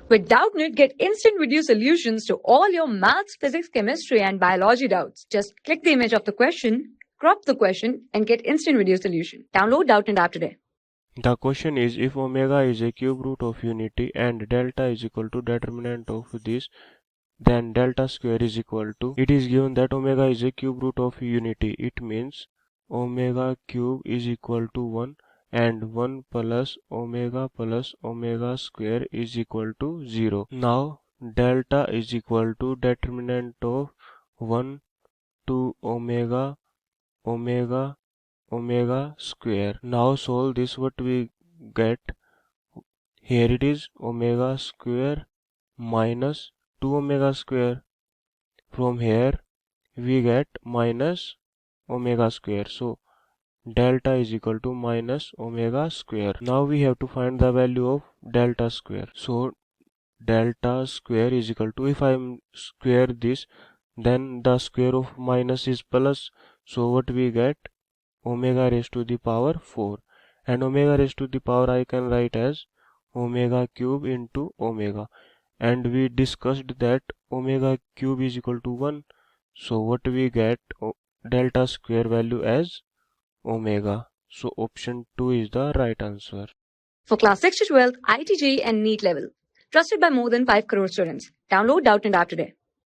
With Doubtnut, get instant video solutions to all your maths, physics, chemistry, and biology doubts. Just click the image of the question, crop the question, and get instant video solution. Download Doubtnut app today. The question is, if omega is a cube root of unity and delta is equal to determinant of this, then delta square is equal to, it is given that omega is a cube root of unity. It means omega cube is equal to 1 and 1 plus omega square is equal to 0. Now delta is equal to determinant of 1 to omega square. Now solve this. What we get here, it is omega square minus 2 omega square. From here we get minus omega square, so delta is equal to minus omega square. Now we have to find the value of delta square. So delta square is equal to, if I square this, then the square of minus is plus, so what we get, omega raised to the power 4, and omega raised to the power I can write as omega cube into omega, and we discussed that omega cube is equal to 1, so what we get, delta square value as omega. So option 2 is the right answer. For class 6 to 12, IIT JEE and NEET level. Trusted by more than 5 crore students. Download Doubtnut app today.